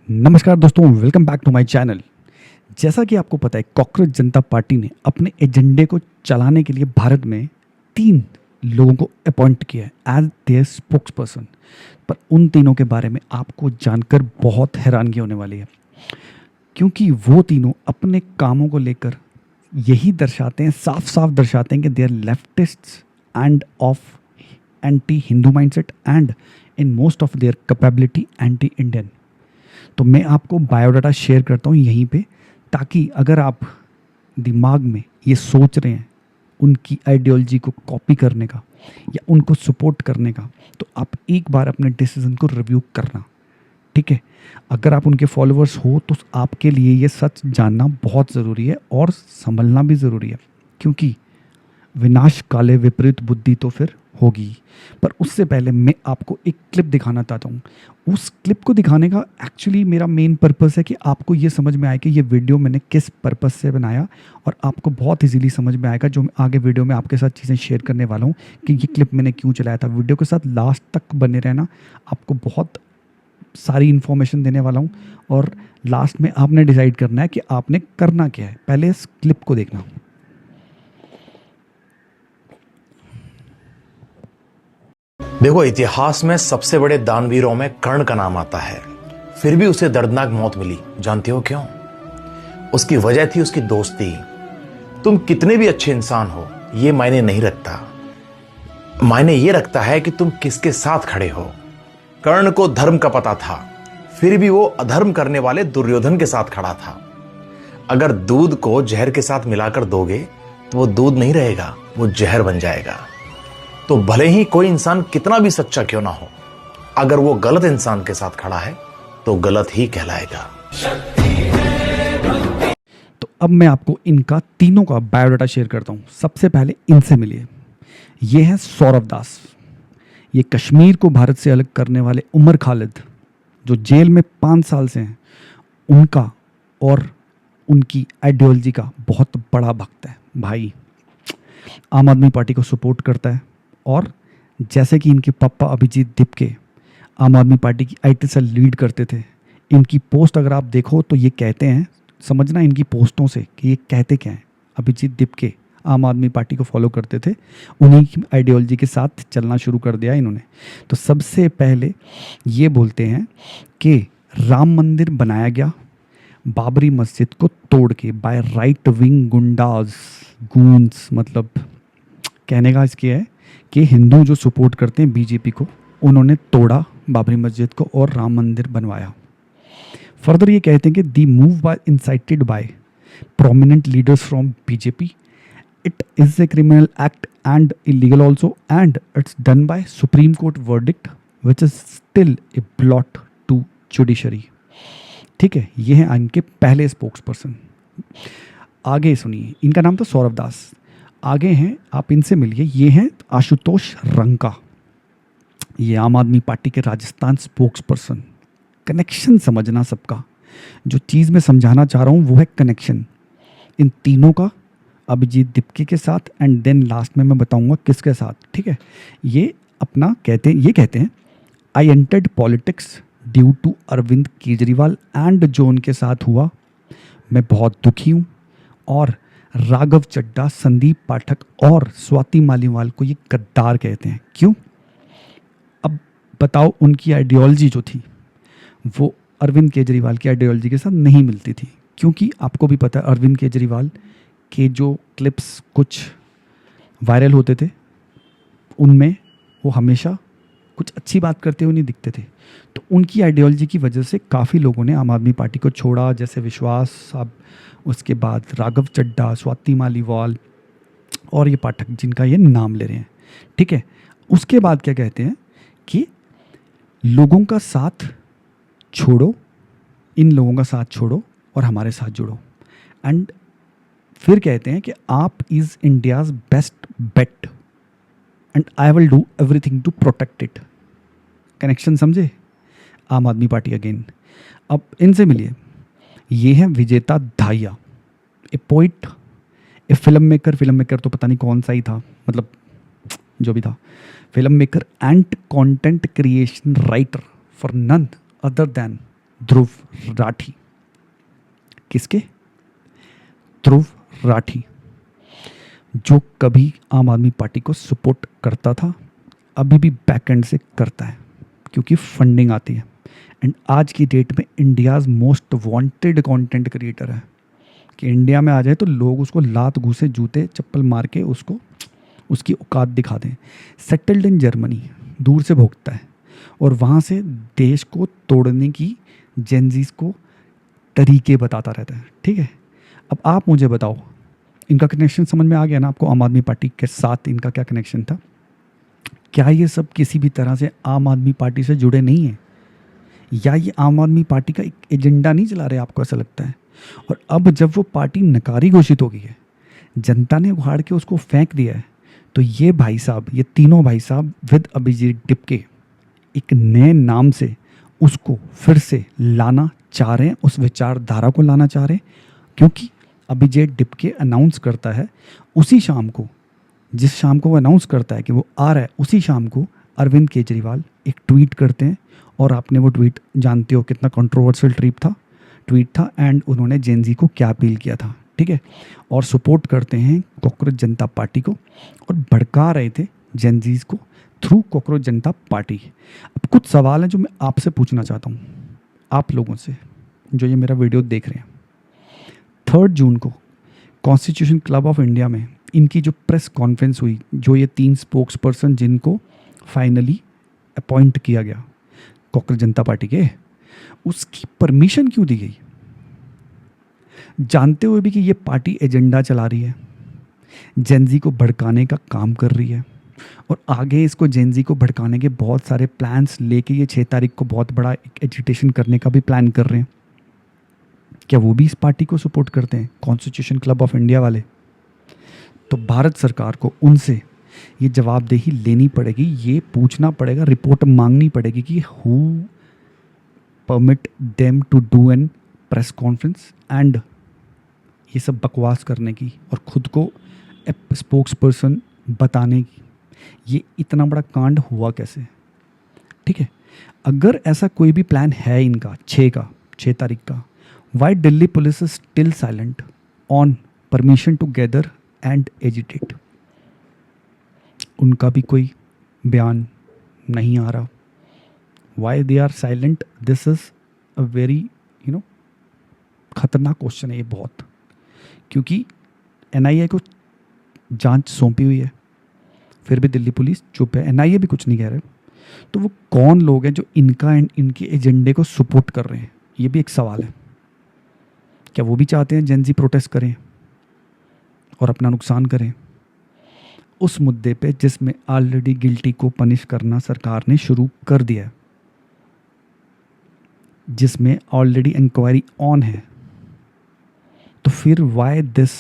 नमस्कार दोस्तों, welcome back to my channel. जैसा कि आपको पता है, कॉकरोच जनता पार्टी ने अपने एजेंडे को चलाने के लिए भारत में 3 लोगों को अपॉइंट किया है एज देयर स्पोक्स पर्सन। पर उन तीनों के बारे में आपको जानकर बहुत हैरानगी होने वाली है, क्योंकि वो तीनों अपने कामों को लेकर यही दर्शाते हैं, साफ साफ दर्शाते हैं कि they are leftists and of anti Hindu mindset and in most of their capability anti Indian. तो मैं आपको बायोडाटा शेयर करता हूँ यहीं पे, ताकि अगर आप दिमाग में ये सोच रहे हैं उनकी आइडियोलॉजी को कॉपी करने का या उनको सपोर्ट करने का, तो आप एक बार अपने डिसीजन को रिव्यू करना, ठीक है। अगर आप उनके फॉलोअर्स हो तो आपके लिए ये सच जानना बहुत ज़रूरी है और संभलना भी ज़रूरी है, क्योंकि विनाश काले विपरीत बुद्धि तो फिर होगी। पर उससे पहले मैं आपको एक क्लिप दिखाना चाहता हूँ। उस क्लिप को दिखाने का एक्चुअली मेरा मेन पर्पस है कि आपको ये समझ में आए कि ये वीडियो मैंने किस पर्पस से बनाया, और आपको बहुत इजीली समझ में आएगा जो मैं आगे वीडियो में आपके साथ चीज़ें शेयर करने वाला हूँ कि ये क्लिप मैंने क्यों चलाया था। वीडियो के साथ लास्ट तक बने रहना, आपको बहुत सारी इन्फॉर्मेशन देने वाला हूँ और लास्ट में आपने डिसाइड करना है कि आपने करना क्या है। पहले इस क्लिप को देखना। देखो, इतिहास में सबसे बड़े दानवीरों में कर्ण का नाम आता है, फिर भी उसे दर्दनाक मौत मिली। जानते हो क्यों? उसकी वजह थी उसकी दोस्ती। तुम कितने भी अच्छे इंसान हो, यह मायने नहीं रखता। मायने यह रखता है कि तुम किसके साथ खड़े हो। कर्ण को धर्म का पता था, फिर भी वो अधर्म करने वाले दुर्योधन के साथ खड़ा था। अगर दूध को जहर के साथ मिलाकर दोगे तो वो दूध नहीं रहेगा, वो जहर बन जाएगा। तो भले ही कोई इंसान कितना भी सच्चा क्यों ना हो, अगर वो गलत इंसान के साथ खड़ा है तो गलत ही कहलाएगा। तो अब मैं आपको इनका तीनों का बायोडाटा शेयर करता हूँ। सबसे पहले इनसे मिलिए। ये है सौरभ दास। ये कश्मीर को भारत से अलग करने वाले उमर खालिद, जो जेल में 5 साल से हैं, उनका और उनकी आइडियोलॉजी का बहुत बड़ा भक्त है भाई। आम आदमी पार्टी को सपोर्ट करता है, और जैसे कि इनके पापा अभिजीत दिपके आम आदमी पार्टी की आईटी सेल लीड करते थे, इनकी पोस्ट अगर आप देखो तो ये कहते हैं, समझना इनकी पोस्टों से कि ये कहते क्या हैं। अभिजीत दिपके आम आदमी पार्टी को फॉलो करते थे, उन्हीं की आइडियोलॉजी के साथ चलना शुरू कर दिया इन्होंने। तो सबसे पहले ये बोलते हैं कि राम मंदिर बनाया गया बाबरी मस्जिद को तोड़ के बाय राइट विंग गुंडाज गूंस। मतलब कहने का इसके है कि हिंदू जो सपोर्ट करते हैं बीजेपी को, उन्होंने तोड़ा बाबरी मस्जिद को और राम मंदिर बनवाया। फर्दर ये कहते हैं कि the move by incited by prominent leaders from BJP, it is a criminal act and illegal also, and it's done by supreme court verdict which is still a blot to judiciary. ठीक है, ये हैं इनके पहले spokes person. आगे सुनिए, इनका नाम था सौरभ दास। आगे हैं, आप इनसे मिलिए। ये हैं आशुतोष रंका। ये आम आदमी पार्टी के राजस्थान स्पोक्स पर्सन। कनेक्शन समझना सबका, जो चीज़ मैं समझाना चाह रहा हूँ वो है कनेक्शन इन तीनों का, अभिजीत दिपके के साथ, एंड देन लास्ट में मैं बताऊंगा किसके साथ। ठीक है, ये अपना कहते हैं I entered politics due to Arvind Kejriwal and जो उनके साथ हुआ, मैं बहुत दुखी हूँ। और राघव चड्ढा, संदीप पाठक और स्वाति मालीवाल को ये गद्दार कहते हैं। क्यों? अब बताओ, उनकी आइडियोलॉजी जो थी वो अरविंद केजरीवाल की आइडियोलॉजी के साथ नहीं मिलती थी, क्योंकि आपको भी पता है अरविंद केजरीवाल के जो क्लिप्स कुछ वायरल होते थे, उनमें वो हमेशा कुछ अच्छी बात करते हुए नहीं दिखते थे। तो उनकी आइडियोलॉजी की वजह से काफ़ी लोगों ने आम आदमी पार्टी को छोड़ा, जैसे विश्वास साहब, उसके बाद राघव चड्ढा, स्वाति मालीवाल और ये पाठक जिनका ये नाम ले रहे हैं। ठीक है, उसके बाद क्या कहते हैं कि लोगों का साथ छोड़ो, इन लोगों का साथ छोड़ो और हमारे साथ जुड़ो। एंड फिर कहते हैं कि AAP is India's best bet and I will do everything to protect it. Connection समझे? आम आदमी पार्टी अगेन। अब इनसे मिलिए। ये हैं Vijeta Dhaiya, a poet, a film maker तो पता नहीं कौन सा ही था, मतलब जो भी था, film maker and content creation writer for none other than Dhruv Rathee. किसके? ध्रुव राठी, जो कभी आम आदमी पार्टी को सपोर्ट करता था, अभी भी बैकएंड से करता है क्योंकि फंडिंग आती है। एंड आज की डेट में India's most wanted content creator है कि इंडिया में आ जाए तो लोग उसको लात घूसे जूते चप्पल मार के उसको उसकी औकात दिखा दें। सेटल्ड इन जर्मनी, दूर से भोगता है और वहाँ से देश को तोड़ने की जेनजीज को तरीके बताता रहता है। ठीक है, अब आप मुझे बताओ, इनका कनेक्शन समझ में आ गया ना आपको? आम आदमी पार्टी के साथ इनका क्या कनेक्शन था? क्या ये सब किसी भी तरह से आम आदमी पार्टी से जुड़े नहीं हैं? या ये आम आदमी पार्टी का एक एजेंडा नहीं चला रहे, आपको ऐसा लगता है? और अब जब वो पार्टी नकारी घोषित हो गई है, जनता ने उखाड़ के उसको फेंक दिया है, तो ये भाई साहब, ये तीनों भाई साहब विद अभिजीत डिपके एक नए नाम से उसको फिर से लाना चाह रहे हैं, उस विचारधारा को लाना चाह रहे हैं। क्योंकि अभिजीत डिपके अनाउंस करता है उसी शाम को, जिस शाम को वो अनाउंस करता है कि वो आ रहा है, उसी शाम को अरविंद केजरीवाल एक ट्वीट करते हैं। और आपने वो ट्वीट जानते हो कितना कंट्रोवर्शियल ट्वीट था एंड उन्होंने जेनजी को क्या अपील किया था। ठीक है, और सपोर्ट करते हैं कॉकरोच जनता पार्टी को और भड़का रहे थे जेनजीज को थ्रू कॉकरोच जनता पार्टी। अब कुछ सवाल हैं जो मैं आपसे पूछना चाहता हूँ, आप लोगों से जो ये मेरा वीडियो देख रहे हैं। 3 जून को कॉन्स्टिट्यूशन क्लब ऑफ इंडिया में इनकी जो प्रेस कॉन्फ्रेंस हुई, जो ये 3 स्पोक्स पर्सन जिनको फाइनली अपॉइंट किया गया कॉकरोच जनता पार्टी के, उसकी परमिशन क्यों दी गई? जानते हुए भी कि ये पार्टी एजेंडा चला रही है, जेनजी को भड़काने का काम कर रही है और आगे इसको जेनजी को भड़काने के बहुत सारे प्लान्स लेके ये 6 तारीख को बहुत बड़ा एक एजिटेशन करने का भी प्लान कर रहे हैं। क्या वो भी इस पार्टी को सपोर्ट करते हैं, कॉन्स्टिट्यूशन क्लब ऑफ इंडिया वाले? तो भारत सरकार को उनसे ये जवाबदेही लेनी पड़ेगी, ये पूछना पड़ेगा, रिपोर्ट मांगनी पड़ेगी कि who permit them to do an press conference and ये सब बकवास करने की और खुद को स्पोक्स पर्सन बताने की। ये इतना बड़ा कांड हुआ कैसे? ठीक है, अगर ऐसा कोई भी प्लान है इनका 6 तारीख का, why Delhi police is still silent on permission to gather and agitate? उनका भी कोई बयान नहीं आ रहा। Why they are silent? This is a very खतरनाक क्वेश्चन है ये बहुत, क्योंकि एनआईए को जांच सौंपी हुई है, फिर भी दिल्ली पुलिस चुप है, एनआईए भी कुछ नहीं कह रहे। तो वो कौन लोग हैं जो इनका एंड इनके एजेंडे को सपोर्ट कर रहे हैं? ये भी एक सवाल है। क्या वो भी चाहते हैं जेनजी प्रोटेस्ट करें और अपना नुकसान करें उस मुद्दे पे जिसमें ऑलरेडी गिल्टी को पनिश करना सरकार ने शुरू कर दिया है, जिसमें ऑलरेडी इंक्वायरी ऑन है? तो फिर why this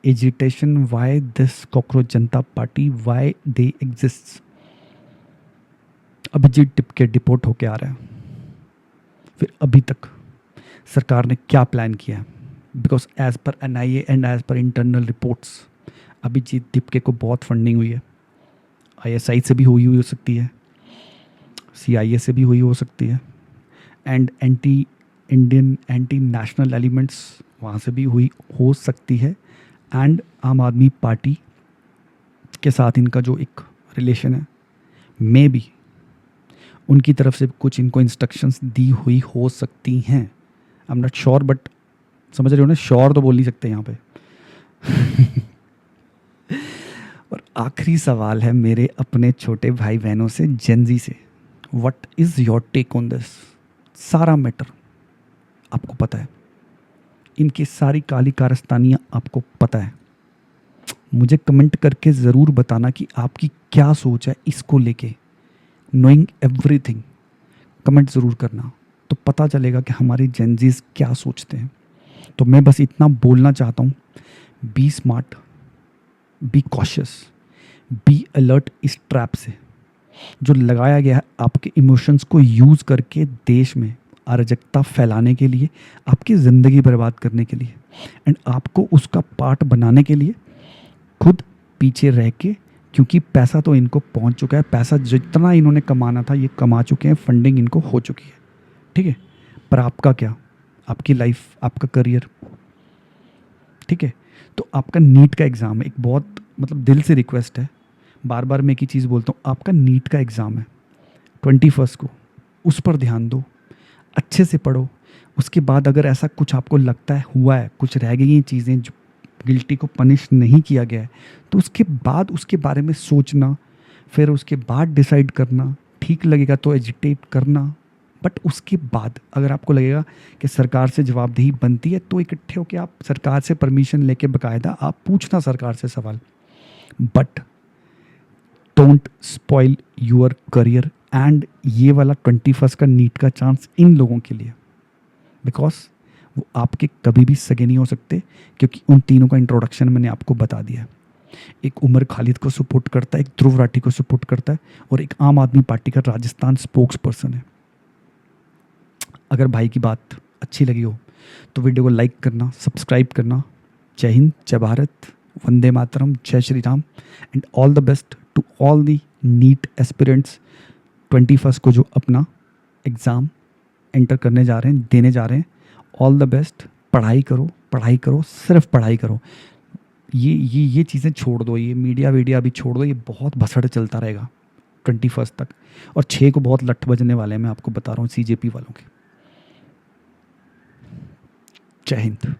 agitation, why this cockroach Janata Party, why they exist? Abhijeet Dipke deport होके आ रहा है, फिर अभी तक सरकार ने क्या प्लान किया है? Because as per NIA and as per internal reports Abhijeet Dipke को बहुत फंडिंग हुई है। आईएसआई से भी हुई हो सकती है, सीआईए से भी हुई हो सकती है, and anti Indian anti national elements वहाँ से भी हुई हो सकती है। एंड आम आदमी पार्टी के साथ इनका जो एक रिलेशन है, मे बी उनकी तरफ से कुछ इनको इंस्ट्रक्शंस दी हुई हो सकती हैं। I am not sure, but समझ रहे हो ना, श्योर तो बोल नहीं सकते यहाँ पे। और आखिरी सवाल है मेरे अपने छोटे भाई बहनों से, जेनजी से, what is your take on this? सारा मैटर आपको पता है, इनकी सारी काली कारस्तानियाँ आपको पता है। मुझे कमेंट करके ज़रूर बताना कि आपकी क्या सोच है इसको लेके। नोइंग एवरीथिंग कमेंट ज़रूर करना, तो पता चलेगा कि हमारे जेनजीज क्या सोचते हैं। तो मैं बस इतना बोलना चाहता हूँ, be smart, be cautious, be alert इस ट्रैप से जो लगाया गया है आपके इमोशंस को यूज़ करके देश में अराजकता फैलाने के लिए, आपकी ज़िंदगी बर्बाद करने के लिए, एंड आपको उसका पार्ट बनाने के लिए खुद पीछे रह के, क्योंकि पैसा तो इनको पहुंच चुका है, पैसा जितना इन्होंने कमाना था ये कमा चुके हैं, फंडिंग इनको हो चुकी है। ठीक है, पर आपका क्या, आपकी लाइफ, आपका करियर, ठीक है। तो आपका नीट का एग्ज़ाम है, एक बहुत मतलब दिल से रिक्वेस्ट है, बार बार मैं एक ही चीज़ बोलता हूँ, आपका नीट का एग्ज़ाम है 21 को, उस पर ध्यान दो, अच्छे से पढ़ो। उसके बाद अगर ऐसा कुछ आपको लगता है हुआ है, कुछ रह गई हैं चीज़ें जो गिल्टी को पनिश नहीं किया गया है, तो उसके बाद उसके बारे में सोचना, फिर उसके बाद डिसाइड करना, ठीक लगेगा तो एजिटेट करना। बट उसके बाद अगर आपको लगेगा कि सरकार से जवाबदेही बनती है, तो इकट्ठे होकर आप सरकार से परमिशन लेके बाकायदा आप पूछना सरकार से सवाल। But don't spoil your career and ये वाला 21 का नीट का चांस इन लोगों के लिए, बिकॉज वो आपके कभी भी सगे नहीं हो सकते, क्योंकि उन तीनों का इंट्रोडक्शन मैंने आपको बता दिया है। एक उमर खालिद को सपोर्ट करता है, एक ध्रुव राठी को सपोर्ट करता है, और एक आम आदमी पार्टी का राजस्थान स्पोक्स पर्सन है। अगर भाई की बात अच्छी लगी हो तो वीडियो को लाइक करना, सब्सक्राइब करना। जय हिंद, जय भारत, वंदे मातरम, जय Shri Ram, and all the best to all the NEET aspirants 21 को जो अपना एग्ज़ाम एंटर करने जा रहे हैं, देने जा रहे हैं। All the best. पढ़ाई करो, पढ़ाई करो, सिर्फ पढ़ाई करो। ये चीज़ें छोड़ दो, ये मीडिया वीडिया अभी छोड़ दो, ये बहुत भसड़ चलता रहेगा 21 तक। और 6 को बहुत लठ बजने वाले हैं, मैं आपको बता रहा हूँ, CJP वालों के। जय हिंद।